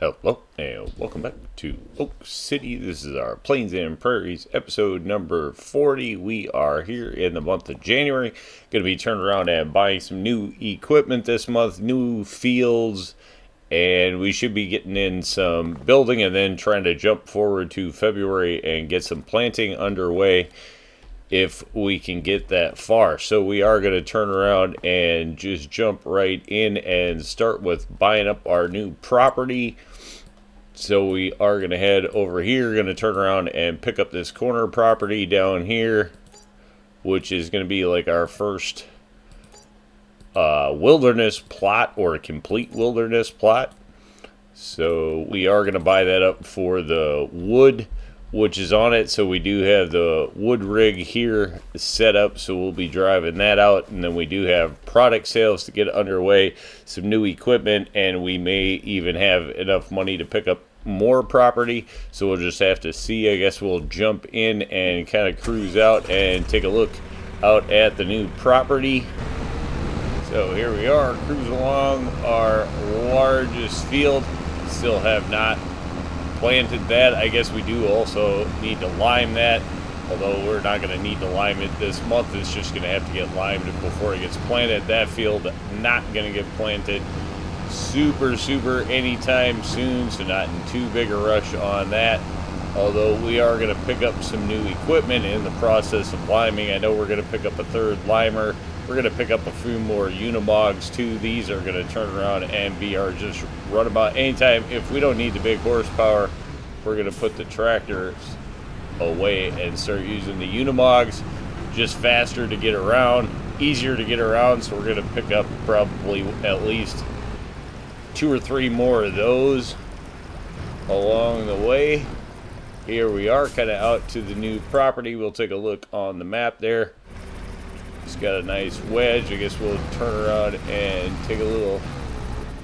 Hello, and welcome back to Oak City. This is our Plains and Prairies episode number 40. We are here in the month of January. Going to be turning around and buying some new equipment this month, new fields, and we should be getting in some building and then trying to jump forward to February and get some planting underway if we can get that far. So we are going to turn around and just jump right in and start with buying up our new property. So we are going to head over here, going to turn around and pick up this corner property down here, which is going to be like our first wilderness plot, or a complete wilderness plot. So we are going to buy that up for the wood which is on it. So we do have the wood rig here set up, so we'll be driving that out, and then we do have product sales to get underway, some new equipment, and we may even have enough money to pick up more property. So we'll just have to see. I guess we'll jump in and kind of cruise out and take a look out at the new property. So here we are, cruising along our largest field. Still have not planted that. I guess we do also need to lime that, although we're not going to need to lime it this month. It's just going to have to get limed before it gets planted. That field not going to get planted super anytime soon, so not in too big a rush on that, although we are going to pick up some new equipment in the process of liming. I know we're going to pick up a third limer. We're going to pick up a few more unimogs too. These are going to turn around and be our just runabout anytime. If we don't need the big horsepower, we're going to put the tractors away and start using the unimogs. Just faster to get around, easier to get around, so we're going to pick up probably at least 2 or 3 more of those along the way. Here we are, kind of out to the new property. We'll take a look on the map there. It's got a nice wedge. I guess we'll turn around and take a little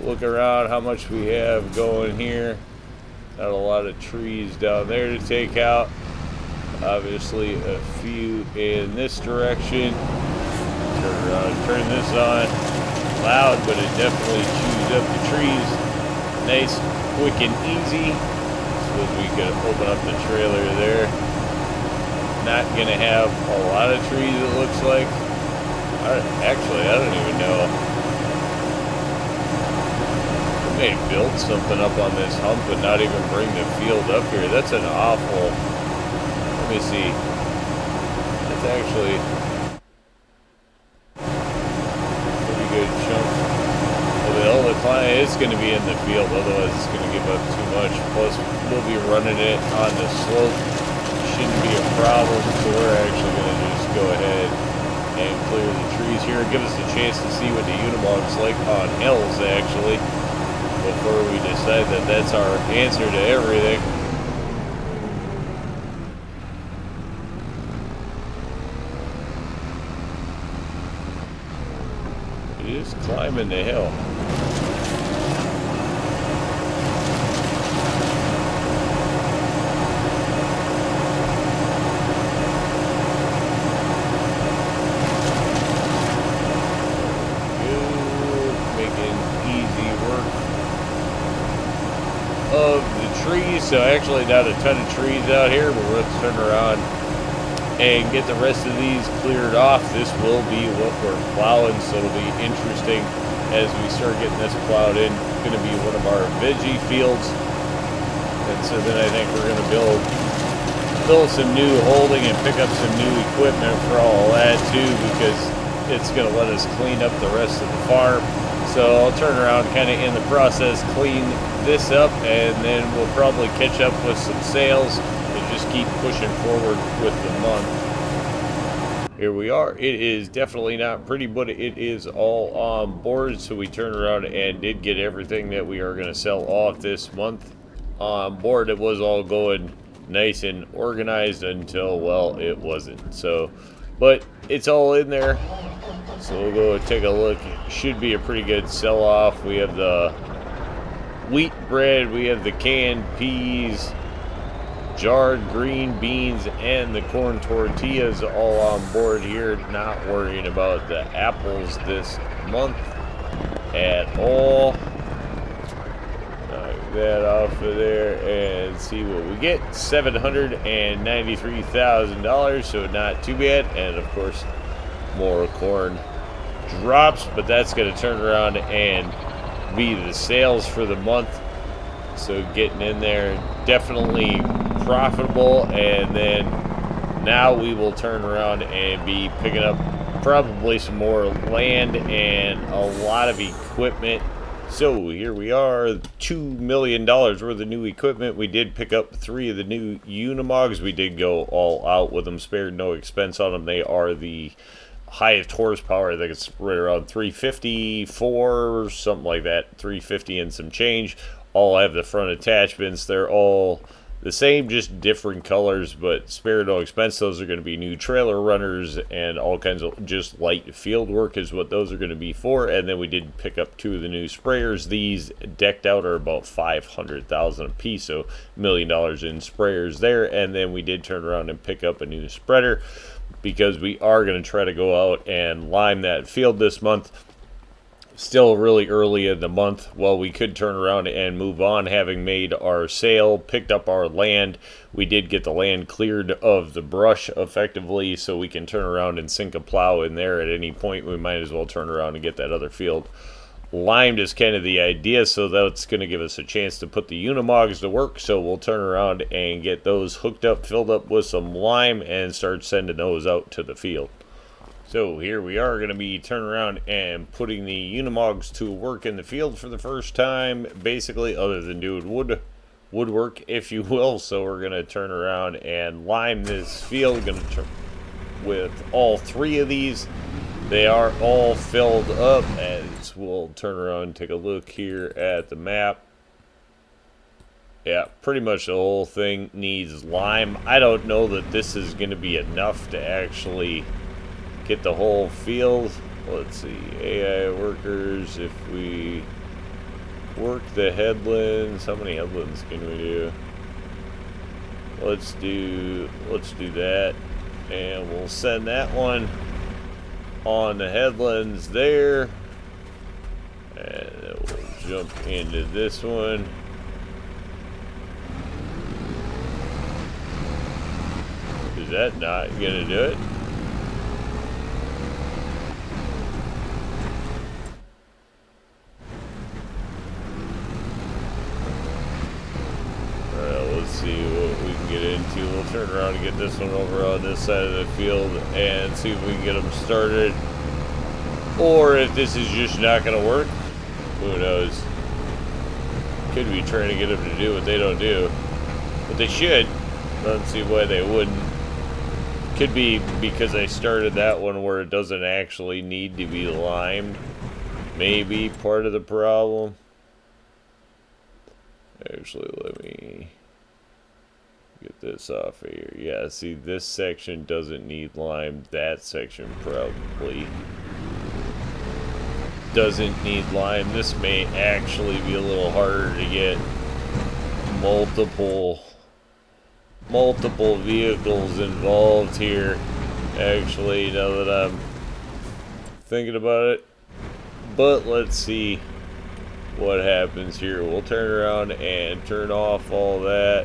look around how much we have going here. Not a lot of trees down there to take out. Obviously a few in this direction. Turn around, turn this on. Loud, but it definitely chews up the trees. Nice, quick and easy. Suppose we could open up the trailer there. Not gonna have a lot of trees, it looks like. Actually, I don't even know. We may build something up on this hump and not even bring the field up here. That's an awful. Let me see. That's actually a pretty good chunk. Well, the client is going to be in the field, otherwise it's going to give up too much. Plus, we'll be running it on the slope. Shouldn't be a problem, so we're actually going to just go ahead and clear the trees here. Give us a chance to see what the unimog's like on hills, actually, before we decide that that's our answer to everything. It is climbing the hill. Of the trees, so actually not a ton of trees out here, but we're going to turn around and get the rest of these cleared off. This will be what we're plowing, so it'll be interesting as we start getting this plowed in. It's going to be one of our veggie fields, and so then I think we're going to build some new holding and pick up some new equipment for all that too, because it's going to let us clean up the rest of the farm. So I'll turn around kind of in the process, clean this up, and then we'll probably catch up with some sales and just keep pushing forward with the month. Here we are. It is definitely not pretty, but it is all on board. So we turned around and did get everything that we are going to sell off this month on board. It was all going nice and organized until, well, it wasn't. So, but it's all in there. So we'll go take a look. Should be a pretty good sell-off. We have the wheat bread, we have the canned peas, jarred green beans, and the corn tortillas all on board here. Not worrying about the apples this month at all. Knock that off of there and see what we get. $793,000, so not too bad. And of course, more corn drops, but that's going to turn around and be the sales for the month. So getting in there, definitely profitable. And then now we will turn around and be picking up probably some more land and a lot of equipment. So here we are, $2 million worth of new equipment. We did pick up 3 of the new Unimogs. We did go all out with them, spared no expense on them. They are the highest horsepower. I think it's right around 354, something like that, 350 and some change. All have the front attachments. They're all the same, just different colors, but spare no expense. Those are going to be new trailer runners and all kinds of just light field work is what those are going to be for. And then we did pick up 2 of the new sprayers. These decked out are about $500,000 a piece, so $1 million in sprayers there. And then we did turn around and pick up a new spreader because we are going to try to go out and lime that field this month. Still really early in the month. Well, we could turn around and move on, having made our sale, picked up our land. We did get the land cleared of the brush effectively, so we can turn around and sink a plow in there at any point. We might as well turn around and get that other field limed is kind of the idea, so that's going to give us a chance to put the Unimogs to work. So we'll turn around and get those hooked up, filled up with some lime, and start sending those out to the field. So here we are going to be turning around and putting the Unimogs to work in the field for the first time, basically, other than doing woodwork, if you will. So we're going to turn around and lime this field. Going to with all 3 of these. They are all filled up, as we'll turn around and take a look here at the map. Yeah, pretty much the whole thing needs lime. I don't know that this is going to be enough to actually get the whole field. Let's see, AI workers, if we work the headlands, how many headlands can we do? Let's do that, and we'll send that one on the headlands there, and then we'll jump into this one. Is that not gonna do it? Let's see what we can get into. We'll turn around and get this one over on this side of the field and see if we can get them started. Or if this is just not going to work, who knows. Could be trying to get them to do what they don't do. But they should. I don't see why they wouldn't. Could be because I started that one where it doesn't actually need to be limed. Maybe part of the problem. Actually, let me get this off of here. Yeah, see, this section doesn't need lime. That section probably doesn't need lime. This may actually be a little harder to get multiple vehicles involved here. Actually, now that I'm thinking about it. But let's see what happens here. We'll turn around and turn off all that.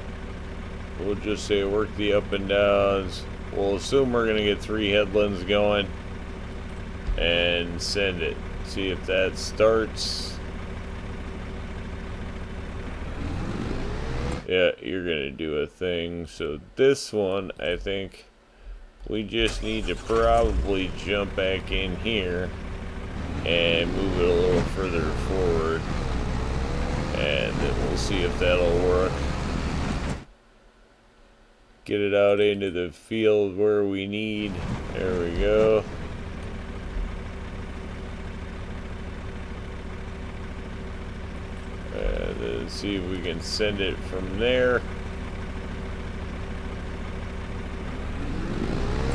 We'll just say work the up and downs. We'll assume we're going to get 3 headlands going and send it. See if that starts. Yeah, you're going to do a thing. So this one, I think we just need to probably jump back in here and move it a little further forward, and then we'll see if that'll work. Get it out into the field where we need. There we go. And then see if we can send it from there.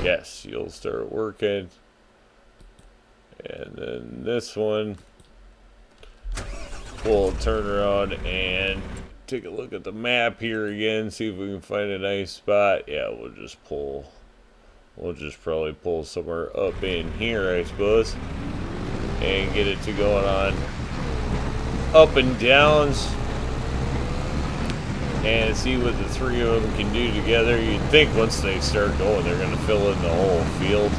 Yes, you'll start working. And then this one, we'll turn around and take a look at the map here again, see if we can find a nice spot. Yeah, we'll just probably pull somewhere up in here, I suppose, and get it to going on up and downs. and see what the three of them can do together. You'd think once they start going, they're going to fill in the whole field.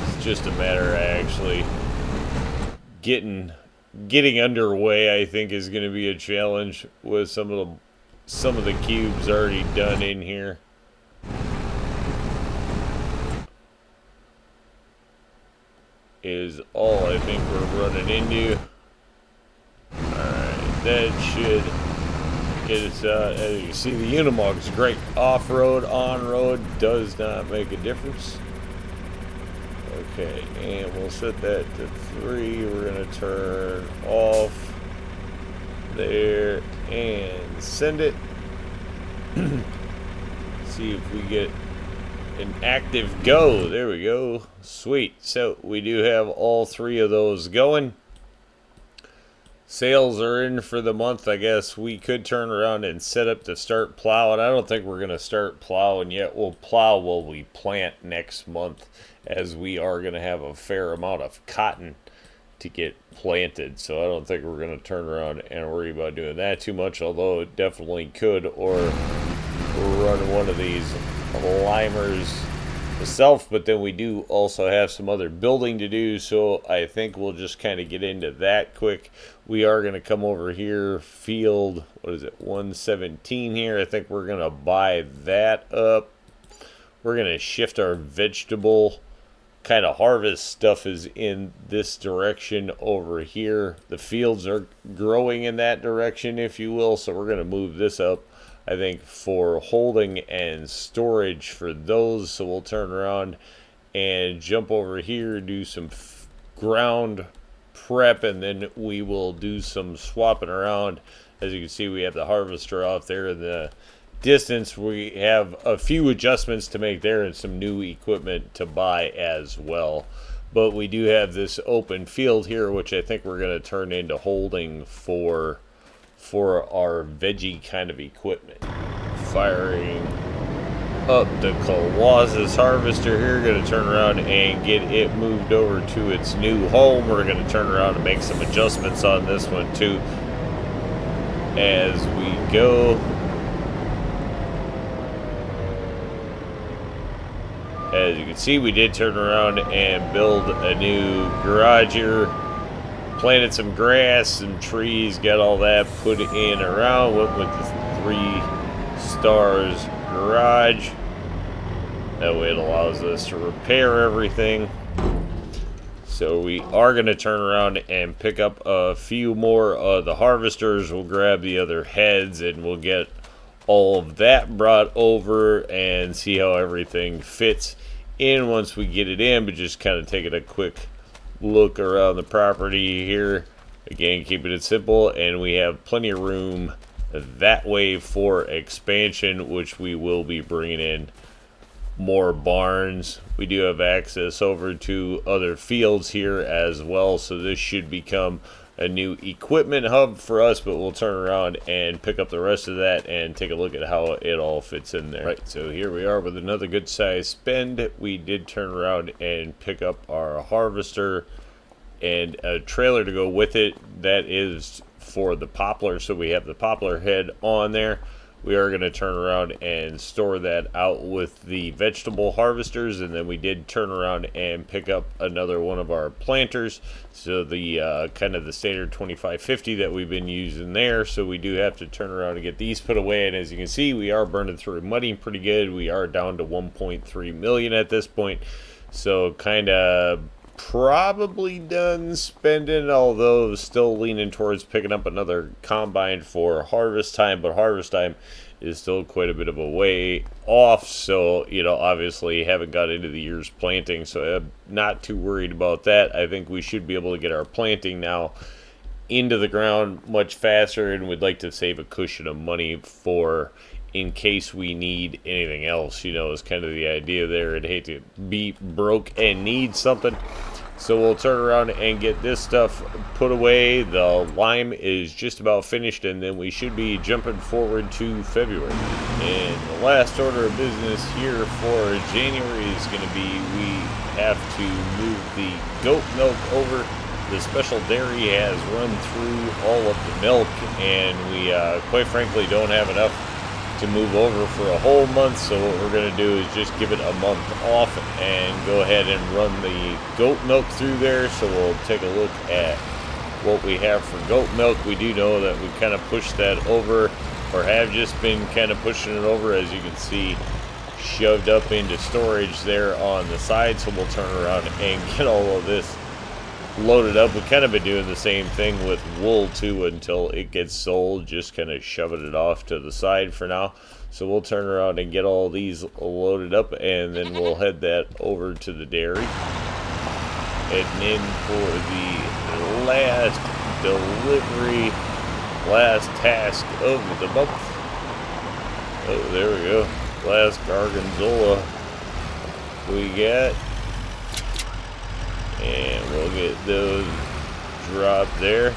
It's just a matter of actually getting underway. I think is going to be a challenge with some of the cubes already done in here. Is all I think we're running into. Alright, that should get us out. As you see, the Unimog's great. Off-road, on-road, does not make a difference. Okay, and we'll set that to 3. We're going to turn off there and send it. See if we get an active go. There we go. Sweet. So we do have all 3 of those going. Sales are in for the month. I guess we could turn around and set up to start plowing. I don't think we're going to start plowing yet. We'll plow while we plant next month, as we are going to have a fair amount of cotton to get planted. So I don't think we're going to turn around and worry about doing that too much, although it definitely could, or run one of these limers myself. But then we do also have some other building to do, so I think we'll just kind of get into that quick. We are going to come over here, field, what is it, 117 here. I think we're going to buy that up. We're going to shift our vegetable kind of harvest stuff is in this direction over here. The fields are growing in that direction, if you will, so we're going to move this up, I think, for holding and storage for those. So we'll turn around and jump over here, do some ground prep, and then we will do some swapping around. As you can see, we have the harvester off there in the distance. We have a few adjustments to make there and some new equipment to buy as well. But we do have this open field here, which I think we're going to turn into holding for our veggie kind of equipment. Firing up the Colossus harvester here. Going to turn around and get it moved over to its new home. We're going to turn around and make some adjustments on this one too as we go. As you can see, we did turn around and build a new garage here. Planted some grass, some trees, got all that put in around. Went with the 3 stars garage. That way it allows us to repair everything. So we are going to turn around and pick up a few more of the harvesters. We'll grab the other heads and we'll get all of that brought over and see how everything fits in once we get it in. But just kind of taking a quick look around the property here. Again, keeping it simple, and we have plenty of room that way for expansion, which we will be bringing in more barns. We do have access over to other fields here as well, so this should become a new equipment hub for us. But we'll turn around and pick up the rest of that and take a look at how it all fits in there. Right, so here we are with another good size spend. We did turn around and pick up our harvester and a trailer to go with it. That is for the poplar, so we have the poplar head on there. We are going to turn around and store that out with the vegetable harvesters, and then we did turn around and pick up another one of our planters, so the kind of the standard 2550 that we've been using there. So we do have to turn around and get these put away, and as you can see, we are burning through money pretty good. We are down to 1.3 million at this point, so kind of probably done spending, although still leaning towards picking up another combine for harvest time. But harvest time is still quite a bit of a way off, so obviously haven't got into the year's planting, so I'm not too worried about that. I think we should be able to get our planting now into the ground much faster, and we'd like to save a cushion of money for in case we need anything else, is kind of the idea there. I'd hate to be broke and need something. So we'll turn around and get this stuff put away. The lime is just about finished, and then we should be jumping forward to February. And the last order of business here for January is going to be we have to move the goat milk over. The special dairy has run through all of the milk, and we quite frankly don't have enough to move over for a whole month. So what we're going to do is just give it a month off and go ahead and run the goat milk through there. So we'll take a look at what we have for goat milk. We do know that we kind of pushed that over, or have just been kind of pushing it over, as you can see, shoved up into storage there on the side. So we'll turn around and get all of this loaded up. We've kind of been doing the same thing with wool too until it gets sold, just kind of shoving it off to the side for now. So we'll turn around and get all these loaded up, and then we'll head that over to the dairy. Heading in for the last delivery, last task of the month. Oh, there we go. Last Gargonzola we got. And we'll get those dropped there.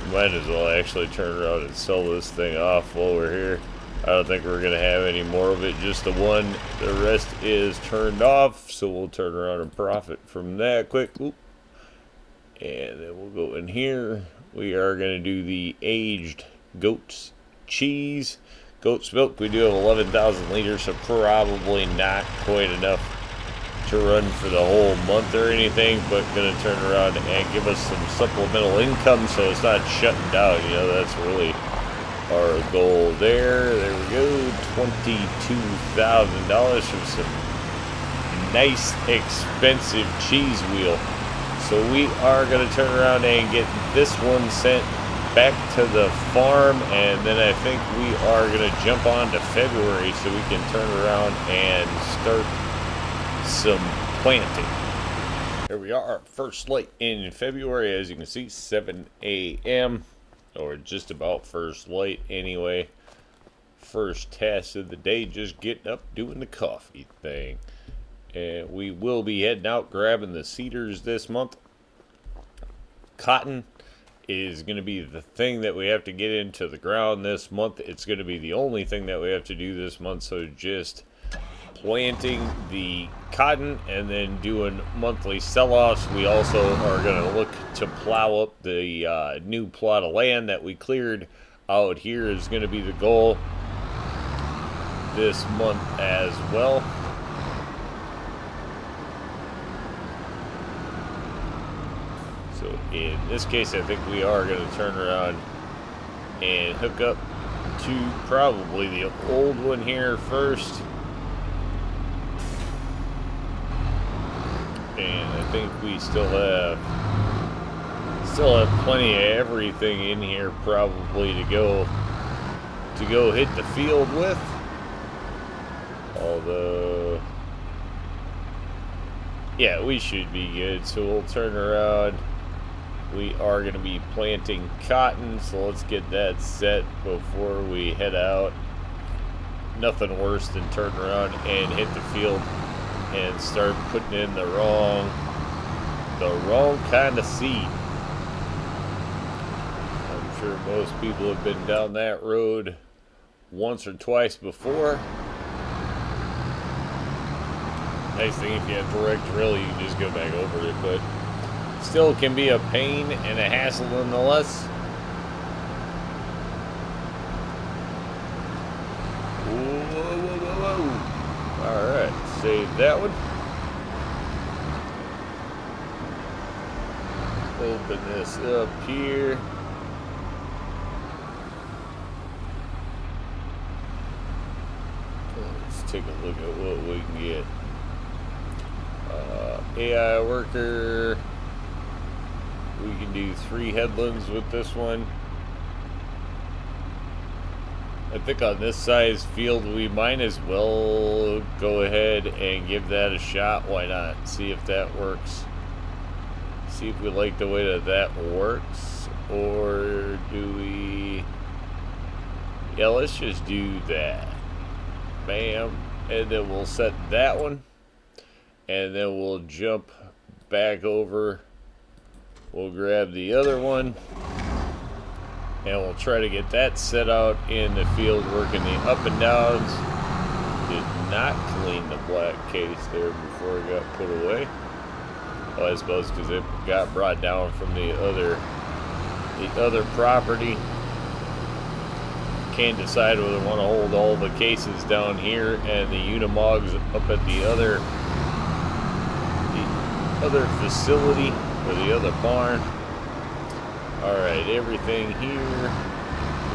We might as well actually turn around and sell this thing off while we're here. I don't think we're going to have any more of it, just the one. The rest is turned off, so we'll turn around and profit from that quick. Oop. And then we'll go in here. We are going to do the aged goat's cheese. Goat's milk, we do have 11,000 liters, so probably not quite enough to run for the whole month or anything, but gonna turn around and give us some supplemental income so it's not shutting down. You know, that's really our goal there. There we go, $22,000 for some nice expensive cheese wheel. So we are gonna turn around and get this one sent back to the farm, and then I think we are gonna jump on to February so we can turn around and start some planting. Here we are, first light in February, as you can see, 7 a.m. or just about first light anyway. First task of the day, just getting up, doing the coffee thing. And we will be heading out grabbing the cedars this month. Cotton is going to be the thing that we have to get into the ground this month. It's going to be the only thing that we have to do this month, so just planting the cotton and then doing monthly sell-offs. We also are going to look to plow up the new plot of land that we cleared out here. Is going to be the goal this month as well. So in this case, I think we are going to turn around and hook up to probably the old one here first. And I think we still have plenty of everything in here probably to go hit the field with. Although, yeah, we should be good. So we'll turn around. We are going to be planting cotton, so let's get that set before we head out. Nothing worse than turn around and hit the field and start putting in the wrong kind of seed. I'm sure most people have been down that road once or twice before. Nice thing, if you have direct drill, you can just go back over it, but still can be a pain and a hassle nonetheless. Whoa. Alright, save that one. Open this up here. Let's take a look at what we can get. AI worker. We can do 3 headlands with this one. I think on this size field we might as well go ahead and give that a shot. Why not? See if that works. See if we like the way that works. Or do we... Yeah, let's just do that. Bam. And then we'll set that one. And then we'll jump back over. We'll grab the other one. And we'll try to get that set out in the field, working the up and downs. Did not clean the black case there before it got put away. Well, I suppose because it got brought down from the other property. can't decide whether I want to hold all the cases down here and the Unimogs up at the other facility or the other barn. Alright, everything here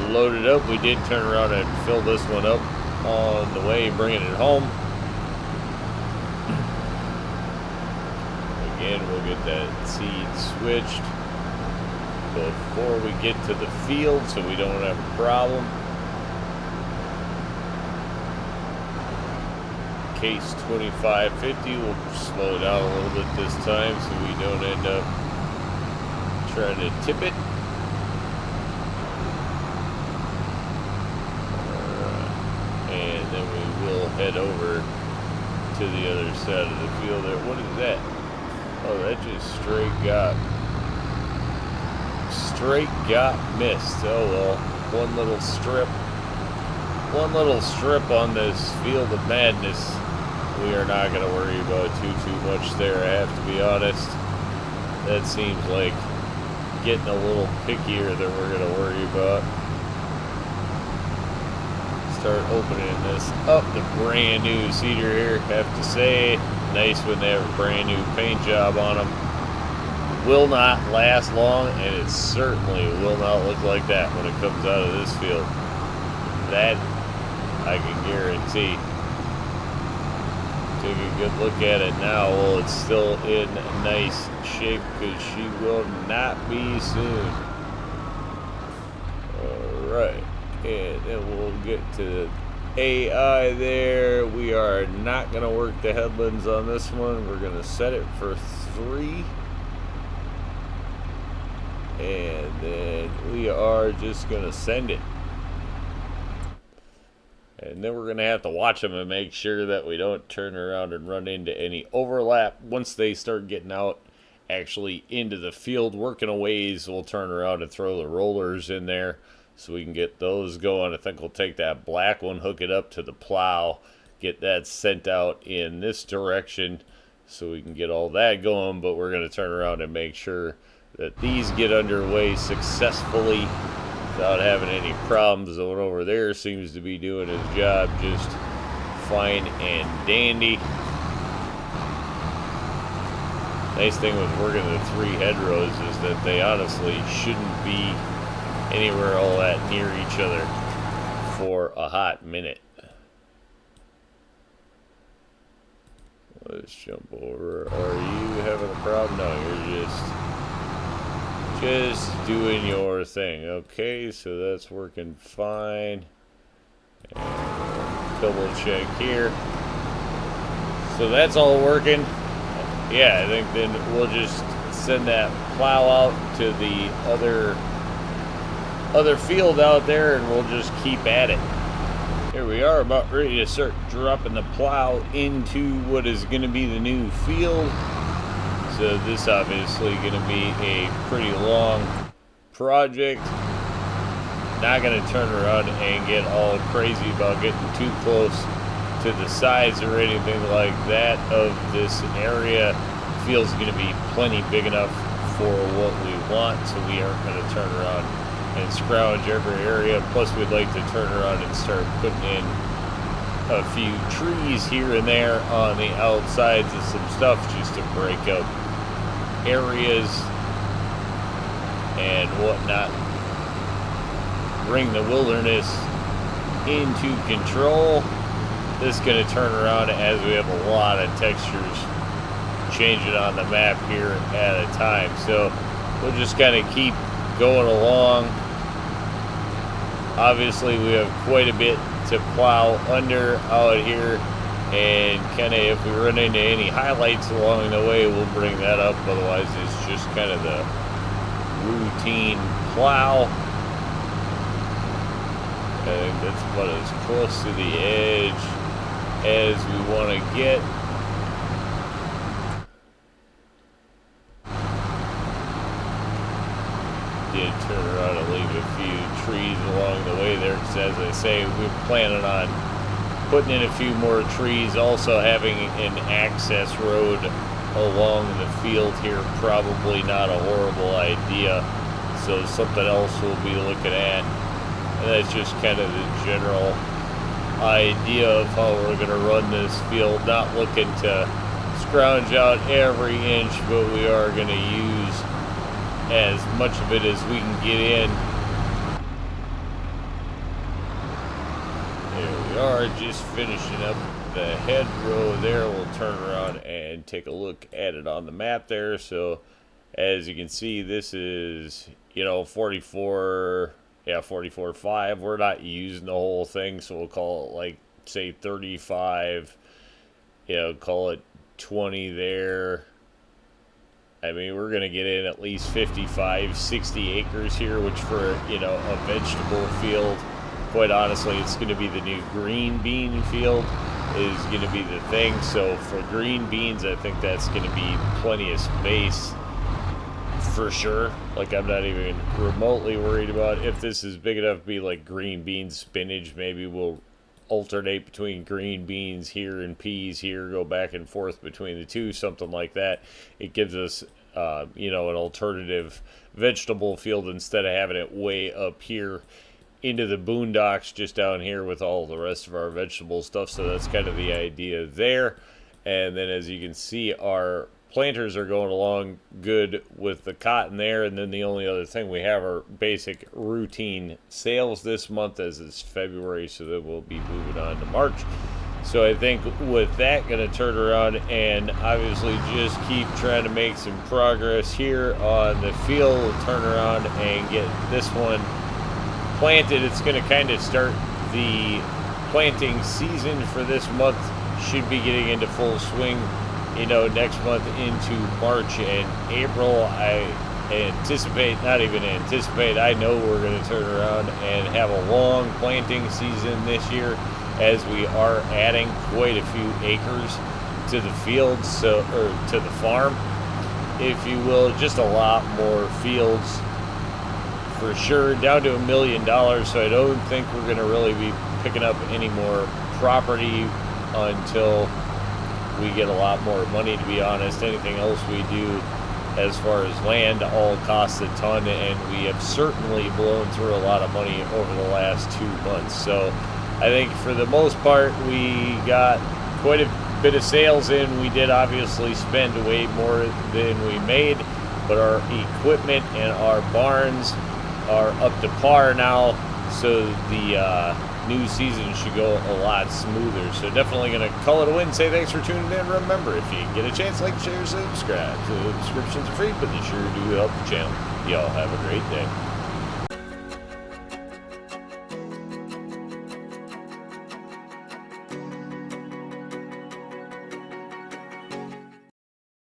loaded up. We did turn around and fill this one up on the way bringing it home. Again, we'll get that seed switched before we get to the field so we don't have a problem. Case 2550 will slow down a little bit this time so we don't end up trying to tip it. And then we will head over to the other side of the field there. What is that? Oh, that just straight got missed. Oh well, one little strip on this field of madness. We are not going to worry about too much there, I have to be honest. That seems like getting a little pickier than we're going to worry about. Start opening this up. The brand new cedar here, have to say, nice when they have a brand new paint job on them. Will not last long, and it certainly will not look like that when it comes out of this field. That I can guarantee. Take a good look at it now. Well, it's still in nice shape because she will not be soon. Alright, and then we'll get to AI there. We are not going to work the headlands on this one. We're going to set it for 3. And then we are just going to send it. And then we're going to have to watch them and make sure that we don't turn around and run into any overlap. Once they start getting out actually into the field, working a ways, we'll turn around and throw the rollers in there so we can get those going. I think we'll take that black one, hook it up to the plow, get that sent out in this direction so we can get all that going. But we're going to turn around and make sure that these get underway successfully without having any problems. The one over there seems to be doing his job just fine and dandy. Nice thing with working the 3 hedgerows is that they honestly shouldn't be anywhere all that near each other for a hot minute. Let's jump over. Are you having a problem? No, you're just doing your thing. Okay, so that's working fine. And double check here. So that's all working. Yeah, I think then we'll just send that plow out to the other field out there and we'll just keep at it. Here we are, about ready to start dropping the plow into what is going to be the new field. So this obviously going to be a pretty long project. Not going to turn around and get all crazy about getting too close to the sides or anything like that of this area. Field's going to be plenty big enough for what we want, so we aren't going to turn around and scrounge every area. Plus we'd like to turn around and start putting in a few trees here and there on the outsides of some stuff just to break up areas and whatnot. Bring the wilderness into control. This is going to turn around as we have a lot of textures changing on the map here at a time. So we'll just kind of keep going along. Obviously we have quite a bit to plow under out here, and kind of if we run into any highlights along the way, we'll bring that up. Otherwise it's just kind of the routine plow. I think that's about as close to the edge as we want to get. Did turn around and leave a few trees along the way there, because as I say, we're planning on putting in a few more trees, also having an access road along the field here. Probably not a horrible idea, so something else we'll be looking at And that's just kind of the general idea of how we're going to run this field. Not looking to scrounge out every inch, but we are going to use as much of it as we can get in. There we are, just finishing up the hedgerow there. We'll turn around and take a look at it on the map there. So as you can see, this is, 44, 44.5. We're not using the whole thing, so we'll call it like, say 35, call it 20 there. I mean, we're going to get in at least 55, 60 acres here, which for, a vegetable field, quite honestly, it's going to be the new green bean field is going to be the thing. So for green beans, I think that's going to be plenty of space for sure. Like, I'm not even remotely worried about if this is big enough to be like green beans, spinach. Maybe we'll alternate between green beans here and peas here, go back and forth between the two, something like that. It gives us, an alternative vegetable field instead of having it way up here into the boondocks just down here with all the rest of our vegetable stuff. So that's kind of the idea there. And then as you can see, our planters are going along good with the cotton there. And then the only other thing we have are basic routine sales this month, as it's February, so then we'll be moving on to March. So I think with that, going to turn around and obviously just keep trying to make some progress here on the field. We'll turn around and get this one planted. It's going to kind of start the planting season for this month. Should be getting into full swing, next month into March and April. I know we're going to turn around and have a long planting season this year, as we are adding quite a few acres to the fields, or to the farm, if you will. Just a lot more fields for sure, down to $1 million. So I don't think we're going to really be picking up any more property until we get a lot more money, to be honest. Anything else we do as far as land all costs a ton, and we have certainly blown through a lot of money over the last 2 months. So I think for the most part we got quite a bit of sales in. We did obviously spend way more than we made, but our equipment and our barns are up to par now, so the new season should go a lot smoother. So definitely going to call it a win. Say thanks for tuning in. Remember, if you get a chance, like, share, subscribe. Subscriptions are free, but they sure do help the channel. Y'all have a great day.